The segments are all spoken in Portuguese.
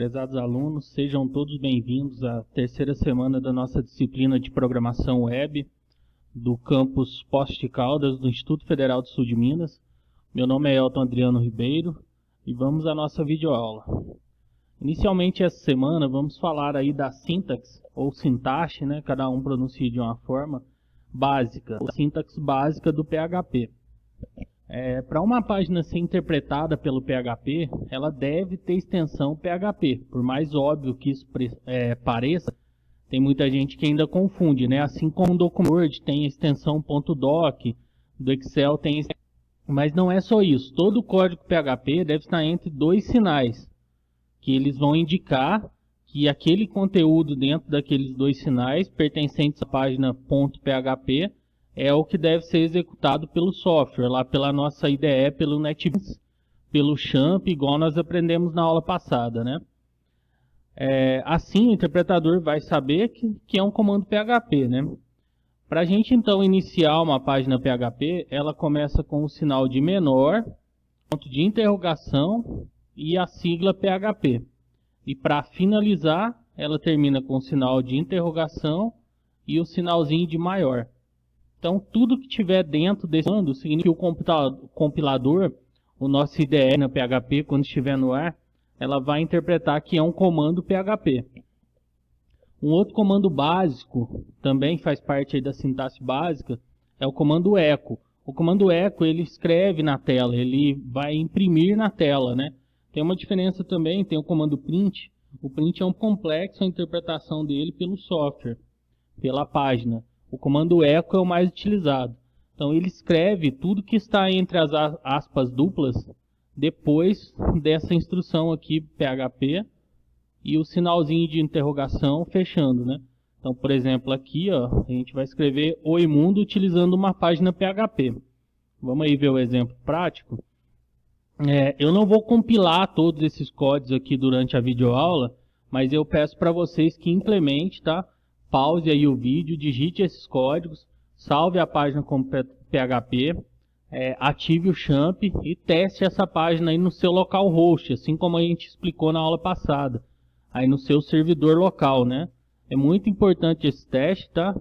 Prezados alunos, sejam todos bem-vindos à terceira semana da nossa disciplina de Programação Web do campus Poços de Caldas, do Instituto Federal do Sul de Minas. Meu nome é Elton Adriano Ribeiro e vamos à nossa videoaula. Inicialmente essa semana vamos falar aí da sintaxe ou sintaxe, né? Cada um pronuncia de uma forma básica, a sintaxe básica do PHP. Para uma página ser interpretada pelo PHP, ela deve ter extensão PHP. Por mais óbvio que isso pareça, tem muita gente que ainda confunde, né? Assim como o documento Word tem a extensão .doc, do Excel tem... Mas não é só isso. Todo o código PHP deve estar entre dois sinais, que eles vão indicar que aquele conteúdo dentro daqueles dois sinais, pertencentes à página .php, é o que deve ser executado pelo software, lá pela nossa IDE, pelo NetBeans, pelo XAMPP, igual nós aprendemos na aula passada, né? Assim o interpretador vai saber que é um comando PHP, né? Para a gente então iniciar uma página PHP, ela começa com o sinal de menor, ponto de interrogação e a sigla PHP. E para finalizar, ela termina com o sinal de interrogação e o sinalzinho de maior. Então, tudo que tiver dentro desse comando significa que o compilador, o nosso IDE na PHP, quando estiver no ar, ela vai interpretar que é um comando PHP. Um outro comando básico, também faz parte aí da sintaxe básica, é o comando echo. O comando echo, ele escreve na tela, ele vai imprimir na tela, né? Tem uma diferença também, tem o comando print. O print é um complexo, a interpretação dele pelo software, pela página. O comando echo é o mais utilizado. Então ele escreve tudo que está entre as aspas duplas depois dessa instrução aqui PHP e o sinalzinho de interrogação fechando, né? Então, por exemplo, aqui ó, a gente vai escrever Oi Mundo utilizando uma página PHP. Vamos aí ver o exemplo prático. Eu não vou compilar todos esses códigos aqui durante a videoaula, mas eu peço para vocês que implemente, tá? Pause aí o vídeo, digite esses códigos, salve a página com PHP, ative o XAMPP e teste essa página aí no seu localhost, assim como a gente explicou na aula passada, aí no seu servidor local, né? É muito importante esse teste, tá?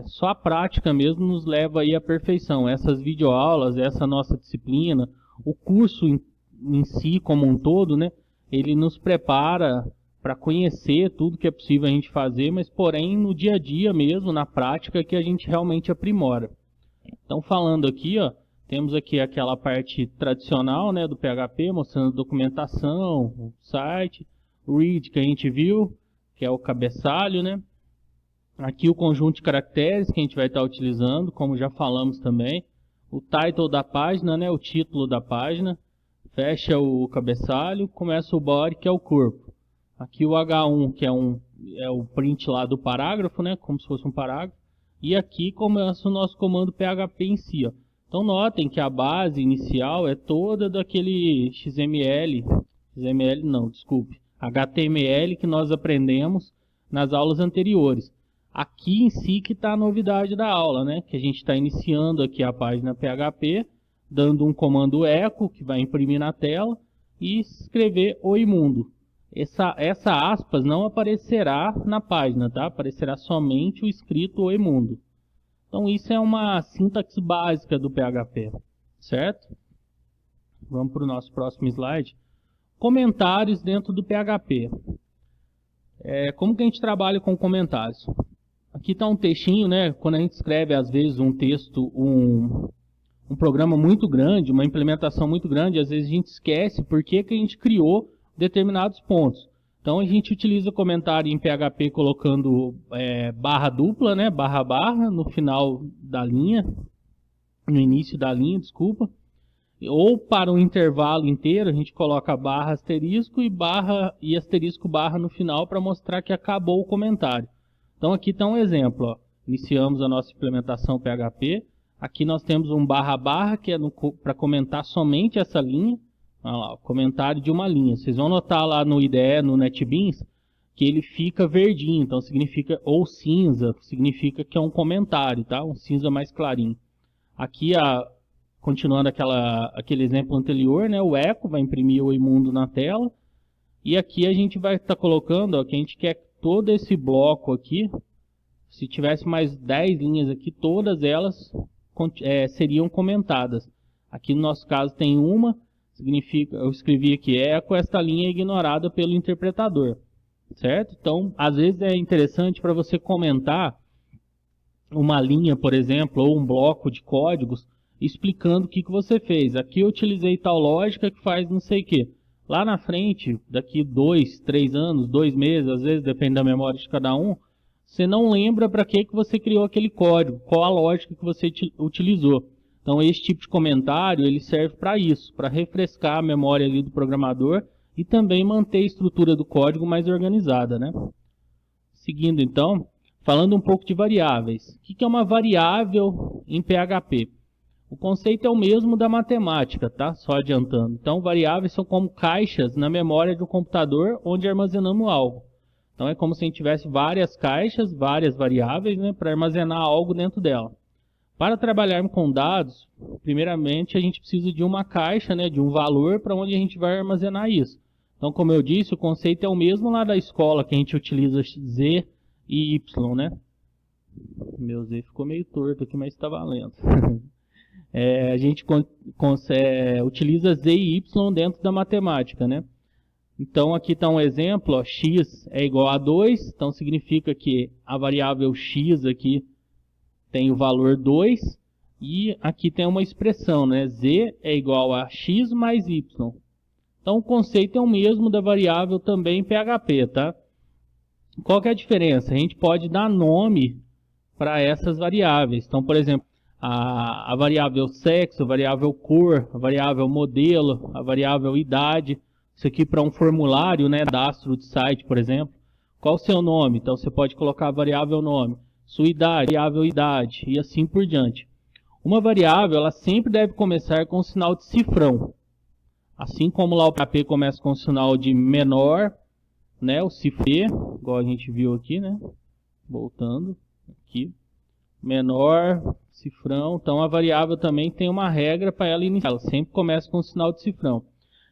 Só a prática mesmo nos leva aí à perfeição. Essas videoaulas, essa nossa disciplina, o curso em si como um todo, né? Ele nos prepara para conhecer tudo que é possível a gente fazer, mas porém no dia a dia mesmo, na prática, que a gente realmente aprimora. Então falando aqui, ó, temos aqui aquela parte tradicional, né, do PHP, mostrando documentação, o site, o read que a gente viu, que é o cabeçalho, né? Aqui o conjunto de caracteres que a gente vai estar utilizando, como já falamos também. O title da página, né, o título da página. Fecha o cabeçalho, começa o body, que é o corpo. Aqui o H1, que é o print lá do parágrafo, né? Como se fosse um parágrafo. E aqui começa o nosso comando PHP em si, ó. Então notem que a base inicial é toda daquele HTML que nós aprendemos nas aulas anteriores. Aqui em si que está a novidade da aula, né? Que a gente está iniciando aqui a página PHP, dando um comando echo, que vai imprimir na tela, e escrever Oi Mundo. Essa aspas não aparecerá na página, tá? Aparecerá somente o escrito Oi Mundo. Então isso é uma sintaxe básica do PHP, certo? Vamos para o nosso próximo slide. Comentários dentro do PHP. Como que a gente trabalha com comentários? Aqui está um textinho, né? Quando a gente escreve às vezes um texto, um programa muito grande, uma implementação muito grande, às vezes a gente esquece por que a gente criou determinados pontos. Então a gente utiliza comentário em PHP colocando barra dupla, né? Barra no final da linha, no início da linha, desculpa. Ou para um intervalo inteiro a gente coloca barra asterisco e asterisco barra no final para mostrar que acabou o comentário. Então aqui está um exemplo, ó. Iniciamos a nossa implementação PHP. Aqui nós temos um barra que é para comentar somente essa linha. Olha lá, o comentário de uma linha. Vocês vão notar lá no IDE, no NetBeans, que ele fica verdinho, então significa, ou cinza, significa que é um comentário, tá? Um cinza mais clarinho. Aqui, continuando aquele exemplo anterior, né? O echo vai imprimir o Oi Mundo na tela. E aqui a gente vai estar colocando, ó, que a gente quer todo esse bloco aqui. Se tivesse mais 10 linhas aqui, todas elas seriam comentadas. Aqui no nosso caso tem uma, significa, eu escrevi aqui eco, esta linha é ignorada pelo interpretador, certo? Então, às vezes é interessante para você comentar uma linha, por exemplo, ou um bloco de códigos, explicando o que você fez. Aqui eu utilizei tal lógica que faz não sei o que. Lá na frente, daqui 2, 3 anos, 2 meses, às vezes depende da memória de cada um, você não lembra para que você criou aquele código, qual a lógica que você utilizou. Então esse tipo de comentário ele serve para isso, para refrescar a memória ali do programador e também manter a estrutura do código mais organizada, né? Seguindo então, falando um pouco de variáveis. O que é uma variável em PHP? O conceito é o mesmo da matemática, tá? Só adiantando. Então variáveis são como caixas na memória de um computador onde armazenamos algo. Então é como se a gente tivesse várias caixas, várias variáveis, né, para armazenar algo dentro dela. Para trabalharmos com dados, primeiramente a gente precisa de uma caixa, né, de um valor para onde a gente vai armazenar isso. Então, como eu disse, o conceito é o mesmo lá da escola, que a gente utiliza Z e Y, né? Meu Z ficou meio torto aqui, mas está valendo. A gente utiliza Z e Y dentro da matemática, né? Então aqui está um exemplo, ó, x é igual a 2, então significa que a variável x aqui tem o valor 2, e aqui tem uma expressão, né? Z é igual a x mais y. Então o conceito é o mesmo da variável também em PHP, tá? Qual que é a diferença? A gente pode dar nome para essas variáveis. Então, por exemplo, a variável sexo, a variável cor, a variável modelo, a variável idade. Isso aqui para um formulário, né, cadastro de site, por exemplo. Qual o seu nome? Então você pode colocar a variável nome, sua idade, variável idade e assim por diante. Uma variável ela sempre deve começar com o sinal de cifrão. Assim como lá o PHP começa com o sinal de menor, né, o cifre, igual a gente viu aqui, né? Voltando aqui. Menor, cifrão. Então a variável também tem uma regra para ela iniciar. Ela sempre começa com o sinal de cifrão.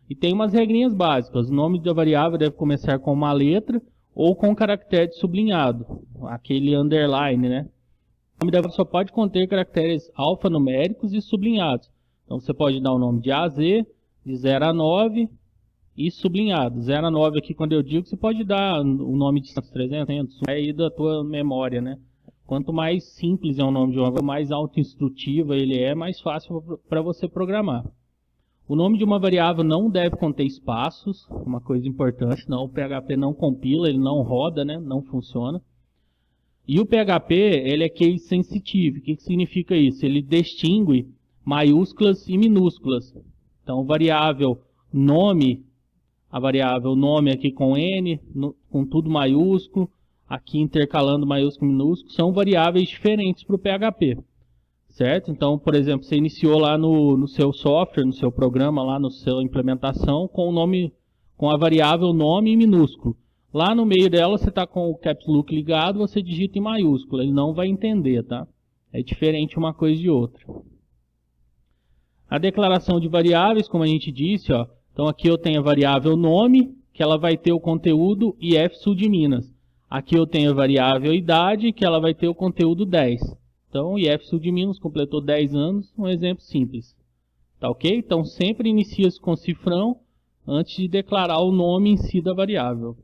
E tem umas regrinhas básicas. O nome da variável deve começar com uma letra ou com um caractere sublinhado, aquele underline, né? O nome da variável só pode conter caracteres alfanuméricos e sublinhados. Então você pode dar o nome de A a Z, de 0 a 9 e sublinhado. 0 a 9 aqui, quando eu digo, você pode dar o nome de 300, é aí da tua memória, né? Quanto mais simples é o nome de uma variável, mais auto-instrutiva ele é, mais fácil para você programar. O nome de uma variável não deve conter espaços, uma coisa importante, senão o PHP não compila, ele não roda, né? Não funciona. E o PHP ele é case sensitive. O que significa isso? Ele distingue maiúsculas e minúsculas. Então, variável nome, a variável nome aqui com N, com tudo maiúsculo, aqui intercalando maiúsculo e minúsculo, são variáveis diferentes para o PHP. Certo? Então, por exemplo, você iniciou lá no seu software, no seu programa, lá na sua implementação, com o nome, com a variável nome em minúsculo. Lá no meio dela, você está com o caps lock ligado, você digita em maiúsculo, ele não vai entender, tá? É diferente uma coisa de outra. A declaração de variáveis, como a gente disse, ó, então aqui eu tenho a variável nome, que ela vai ter o conteúdo IF Sul de Minas. Aqui eu tenho a variável idade, que ela vai ter o conteúdo 10. Então, o IF Sul de Minas completou 10 anos, um exemplo simples. Tá ok? Então, sempre inicia-se com cifrão antes de declarar o nome em si da variável.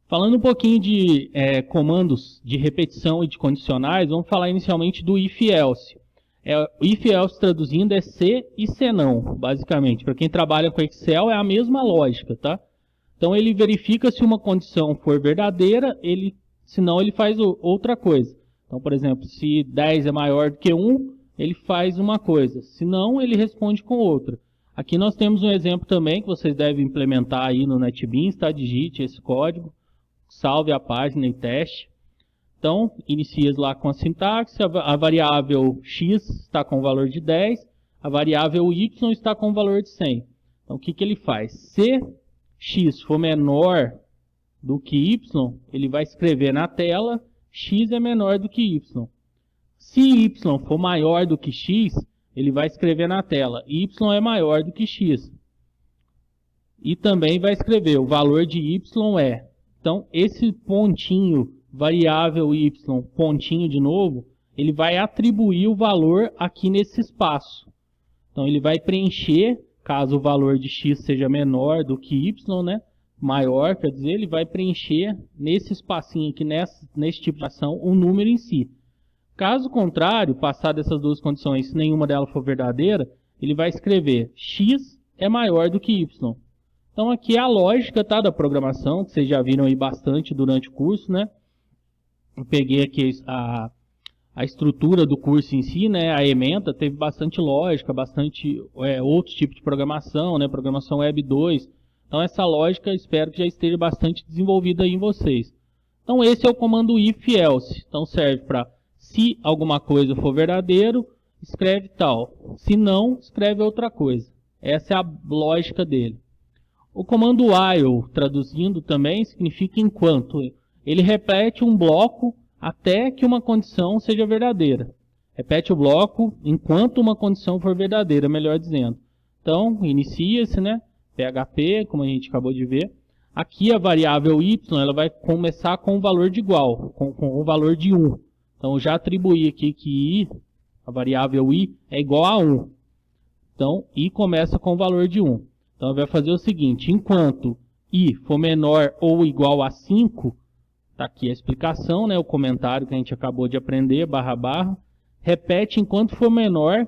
Falando um pouquinho de comandos de repetição e de condicionais, vamos falar inicialmente do if-else. O if-else traduzindo é se e se não, basicamente. Para quem trabalha com Excel é a mesma lógica, tá? Então, ele verifica se uma condição for verdadeira, senão ele faz outra coisa. Então, por exemplo, se 10 é maior do que 1, ele faz uma coisa. Se não, ele responde com outra. Aqui nós temos um exemplo também que vocês devem implementar aí no NetBeans, tá? Digite esse código, salve a página e teste. Então, inicia lá com a sintaxe, a variável x está com o valor de 10, a variável y está com o valor de 100. Então, o que ele faz? Se x for menor do que y, ele vai escrever na tela x é menor do que y. Se y for maior do que x, ele vai escrever na tela y é maior do que x. E também vai escrever o valor de y é. Então, esse pontinho, variável y, pontinho de novo, ele vai atribuir o valor aqui nesse espaço. Então, ele vai preencher, caso o valor de x seja menor do que y, né? Maior, quer dizer, ele vai preencher nesse espacinho aqui, nesse tipo de ação, o número em si. Caso contrário, passar dessas duas condições, se nenhuma delas for verdadeira, ele vai escrever x é maior do que y. Então aqui é a lógica, tá, da programação, que vocês já viram aí bastante durante o curso, né? Eu peguei aqui a estrutura do curso em si, né? A ementa teve bastante lógica, bastante outros tipos de programação, né? Programação Web 2. Então essa lógica espero que já esteja bastante desenvolvida aí em vocês. Então esse é o comando if-else. Então serve para se alguma coisa for verdadeiro, escreve tal. Se não, escreve outra coisa. Essa é a lógica dele. O comando while, traduzindo também, significa enquanto. Ele repete um bloco até que uma condição seja verdadeira. Repete o bloco enquanto uma condição for verdadeira, melhor dizendo. Então, inicia-se, né? PHP, como a gente acabou de ver. Aqui a variável y ela vai começar com o valor de igual, com o valor de 1. Então, eu já atribuí aqui que i, a variável i, é igual a 1. Então, i começa com o valor de 1. Então, vai fazer o seguinte, enquanto i for menor ou igual a 5, está aqui a explicação, né, o comentário que a gente acabou de aprender, //, repete enquanto for menor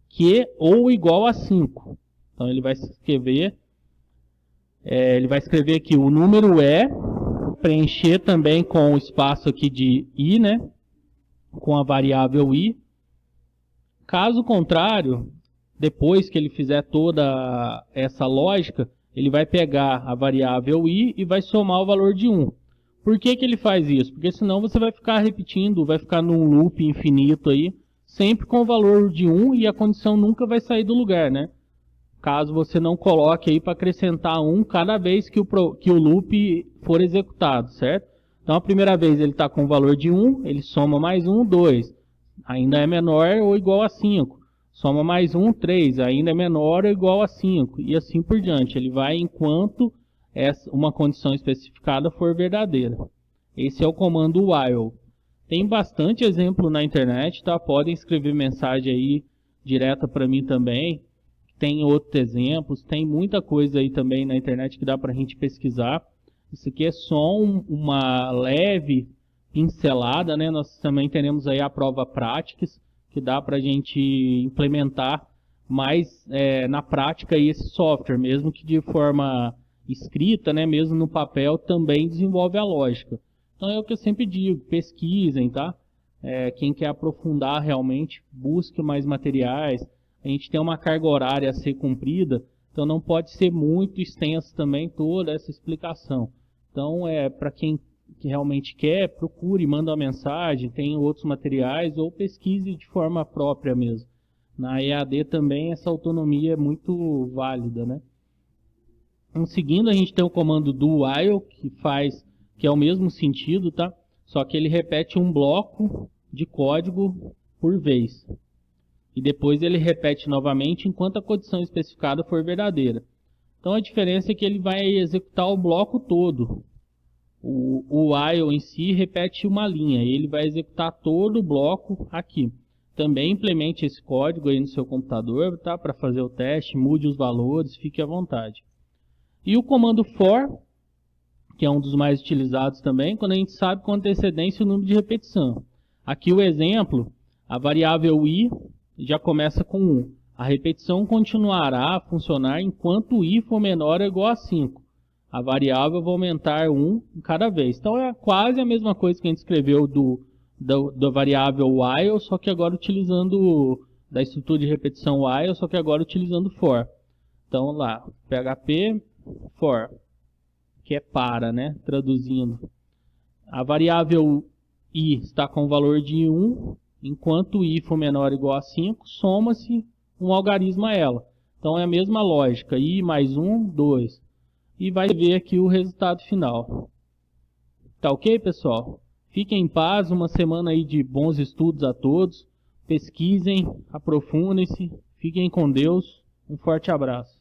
que ou igual a 5. Então, ele vai escrever aqui o número preencher também com o espaço aqui de i, né, com a variável i. Caso contrário, depois que ele fizer toda essa lógica, ele vai pegar a variável i e vai somar o valor de 1. Por que ele faz isso? Porque senão você vai ficar repetindo, vai ficar num loop infinito aí, sempre com o valor de 1 e a condição nunca vai sair do lugar, né? Caso você não coloque aí para acrescentar 1 cada vez que o loop for executado, certo? Então a primeira vez ele está com o valor de 1, ele soma mais 1, 2. Ainda é menor ou igual a 5. Soma mais 1, 3. Ainda é menor ou igual a 5. E assim por diante. Ele vai enquanto uma condição especificada for verdadeira. Esse é o comando while. Tem bastante exemplo na internet, tá? Podem escrever mensagem aí direta para mim também. Tem outros exemplos, tem muita coisa aí também na internet que dá para a gente pesquisar. Isso aqui é só uma leve pincelada, né? Nós também teremos aí a prova práticas, que dá para a gente implementar mais na prática aí esse software, mesmo que de forma escrita, né? Mesmo no papel, também desenvolve a lógica. Então é o que eu sempre digo, pesquisem, tá? Quem quer aprofundar realmente, busque mais materiais. A gente tem uma carga horária a ser cumprida, então não pode ser muito extenso também toda essa explicação. Então, para quem que realmente quer, procure, manda uma mensagem, tem outros materiais ou pesquise de forma própria mesmo. Na EAD também essa autonomia é muito válida, né? Então, seguindo, a gente tem o comando do while, que é o mesmo sentido, tá? Só que ele repete um bloco de código por vez. E depois ele repete novamente enquanto a condição especificada for verdadeira. Então a diferença é que ele vai executar o bloco todo. O while em si repete uma linha, e ele vai executar todo o bloco aqui. Também implemente esse código aí no seu computador, tá? Para fazer o teste, mude os valores, fique à vontade. E o comando for, que é um dos mais utilizados também, quando a gente sabe com antecedência o número de repetição. Aqui o exemplo, a variável i já começa com 1. A repetição continuará a funcionar enquanto i for menor ou igual a 5. A variável vai aumentar 1 cada vez. Então é quase a mesma coisa que a gente escreveu da variável while, só que agora utilizando da estrutura de repetição while, só que agora utilizando for. Então lá, PHP for, que é para, né? Traduzindo. A variável i está com o valor de 1. Enquanto i for menor ou igual a 5, soma-se um algarismo a ela. Então é a mesma lógica, i mais 1, 2. E vai ver aqui o resultado final. Tá ok, pessoal? Fiquem em paz, uma semana aí de bons estudos a todos. Pesquisem, aprofundem-se, fiquem com Deus. Um forte abraço.